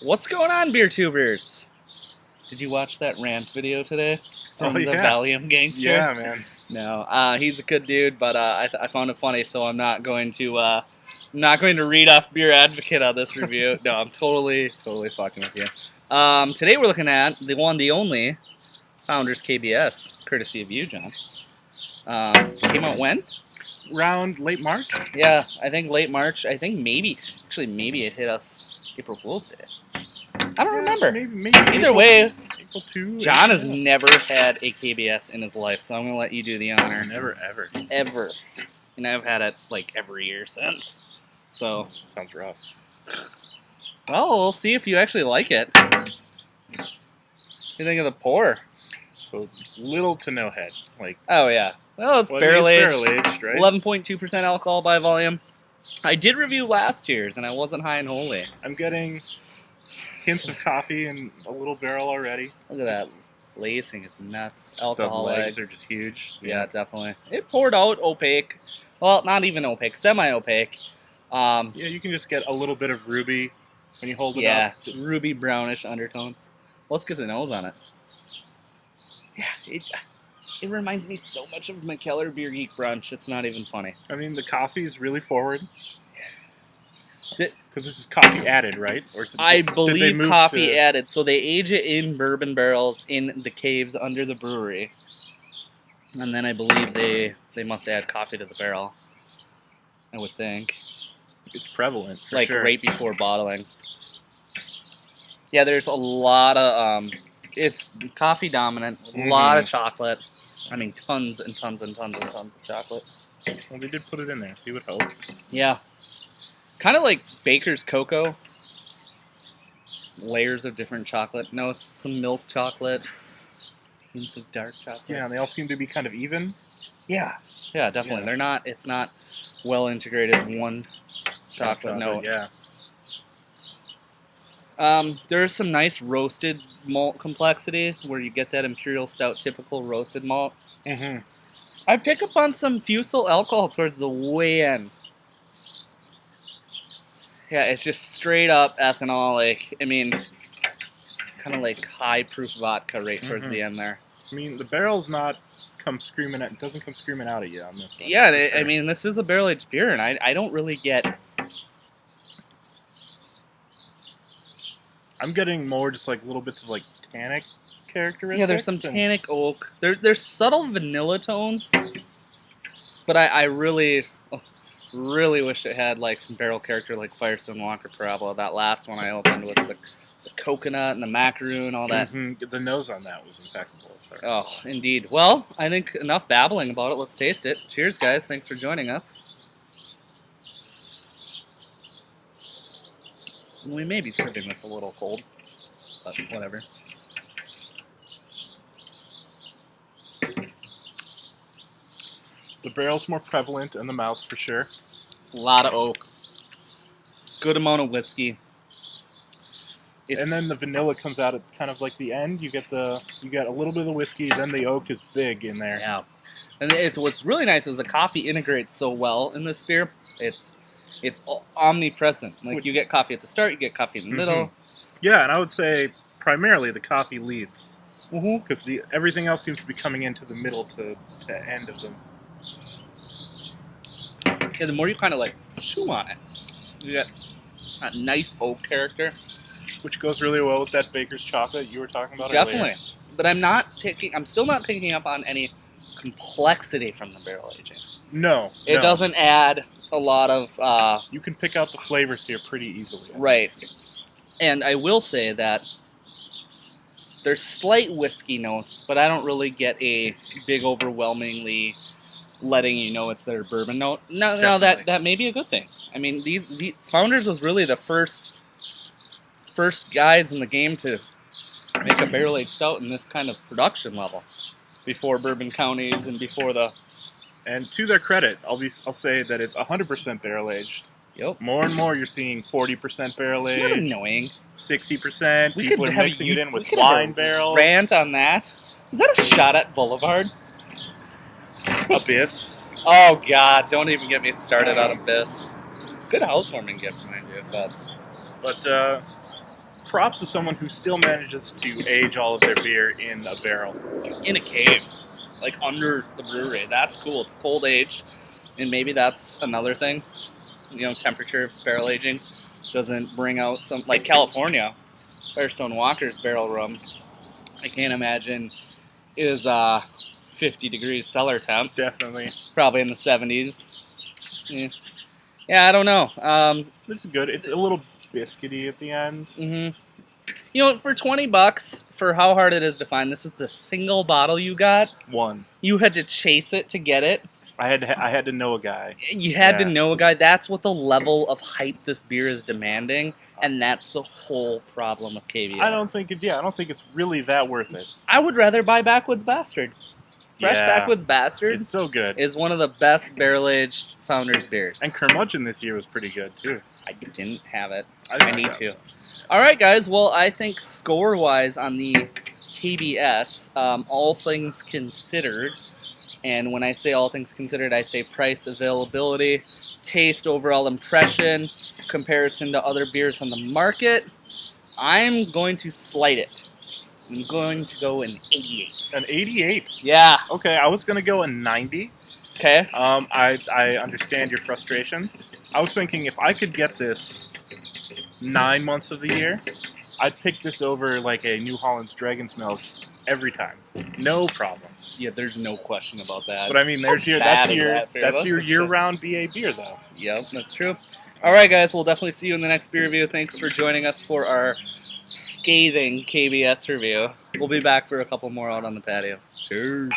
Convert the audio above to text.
What's going on, beer tubers? Did you watch that rant video today from the Valium gangster? Yeah, man. No, he's a good dude, but I found it funny, so I'm not going to read off Beer Advocate on this review. No, I'm totally fucking with you. Today we're looking at the one, the only Founders KBS, courtesy of you, John. Came out when? Around late March? Yeah, I think late March. I think maybe it hit us April Fool's Day. I don't remember. Maybe Either way, April 2. John has never had a KBS in his life, so I'm going to let you do the honor. Never, ever. Ever. And I've had it like every year since. So. Sounds rough. Well, we'll see if you actually like it. What do you think of the pour? So little to no head. Oh, yeah. Well, it's barrel aged, right? 11.2% alcohol by volume. I did review last year's, and I wasn't high and holy. I'm getting hints of coffee and a little barrel already. Look at that. Lacing is nuts. Alcohol the legs eggs are just huge. Yeah, definitely. It poured out opaque. Well, not even opaque. Semi-opaque. Yeah, you can just get a little bit of ruby when you hold it up. Yeah, ruby brownish undertones. Let's get the nose on it. Yeah, it reminds me so much of McKellar Beer Geek Brunch. It's not even funny. I mean, the coffee is really forward. Because this is coffee added, right? Or I believe coffee added. So they age it in bourbon barrels in the caves under the brewery. And then I believe they must add coffee to the barrel. I would think. It's prevalent, for like sure. Right before bottling. Yeah, there's a lot of... it's coffee dominant. A lot of chocolate. I mean, tons and tons and tons and tons of chocolate. Well, they did put it in there, so you would hope. Yeah. Kind of like Baker's Cocoa. Layers of different chocolate. No, it's some milk chocolate. Hints of dark chocolate. Yeah, and they all seem to be kind of even. Yeah. Yeah, definitely. Yeah. It's not well integrated one chocolate note. Yeah. There's some nice roasted malt complexity where you get that Imperial Stout typical roasted malt. Mm-hmm. I pick up on some fusel alcohol towards the way end. Yeah, it's just straight up ethanolic. I mean, kind of like high proof vodka right towards the end there. I mean, the barrel's not doesn't come screaming out at you on this one. Yeah, I mean, this is a barrel aged beer, and I don't really get. I'm getting more just like little bits of like tannic characteristics. Yeah, there's some tannic oak. There's subtle vanilla tones, but I really wish it had like some barrel character like Firestone Walker Parabola. That last one I opened with the coconut and the macaroon, all that. The nose on that was impeccable. Sorry. Oh, indeed. Well, I think enough babbling about it. Let's taste it. Cheers, guys. Thanks for joining us. We may be serving this a little cold, but whatever. The barrel's more prevalent in the mouth for sure. A lot of oak. Good amount of whiskey. And then the vanilla comes out at kind of like the end. You get a little bit of the whiskey, then the oak is big in there. Yeah. And what's really nice is the coffee integrates so well in this beer. It's omnipresent. Like, you get coffee at the start, you get coffee in the middle. Yeah, and I would say primarily the coffee leads. Because everything else seems to be coming into the middle to end of them. Yeah, the more you kind of like chew on it, you get a nice oak character. Which goes really well with that Baker's chocolate you were talking about Definitely. earlier. But I'm still not picking up on any complexity from the barrel aging. No. It doesn't add a lot of... you can pick out the flavors here pretty easily. Right. And I will say that there's slight whiskey notes, but I don't really get a big, overwhelmingly letting you know it's their bourbon note. No, that may be a good thing. I mean, these Founders was really the first guys in the game to make a barrel-aged stout in this kind of production level. Before Bourbon Counties and before the... And to their credit, I'll say that it's 100% barrel-aged. Yep. More and more you're seeing 40% barrel-aged. It's not annoying. 60%. People are mixing it in with wine barrels. Rant on that. Is that a shot at Boulevard? Abyss. Oh, God. Don't even get me started on Abyss. Good housewarming gift, mind you. But props to someone who still manages to age all of their beer in a barrel. In a cave, like under the brewery. That's cool. It's cold aged, and maybe that's another thing. You know, temperature barrel aging doesn't bring out some, like California, Firestone Walker's barrel rum. I can't imagine is 50 degrees cellar temp. Definitely. Probably in the 70s. Yeah, I don't know. This is good. It's a little biscuity at the end. Mm-hmm. You know, for $20, for how hard it is to find, this is the single bottle you got. One. You had to chase it to get it. I had to know a guy. You had to know a guy. That's what the level of hype this beer is demanding, and that's the whole problem with KBS. I don't think it's really that worth it. I would rather buy Backwoods Bastard. Fresh Yeah. Backwoods Bastard It's so good. is one of the best barrel-aged Founders beers. And Curmudgeon this year was pretty good, too. I didn't have it. think I need got to. some. All right, guys. Well, I think score-wise on the KBS, all things considered, and when I say all things considered, I say price, availability, taste, overall impression, comparison to other beers on the market, I'm going to slight it. I'm going to go an 88. An 88. Yeah. Okay, I was gonna go a 90. Okay. I understand your frustration. I was thinking if I could get this 9 months of the year, I'd pick this over like a New Holland's Dragon's Milk every time. No problem. Yeah, there's no question about that. But I mean, that's your year-round BA beer, though. Yep, that's true. All right, guys, we'll definitely see you in the next beer review. Thanks for joining us for our scathing KBS review. We'll be back for a couple more out on the patio. Cheers.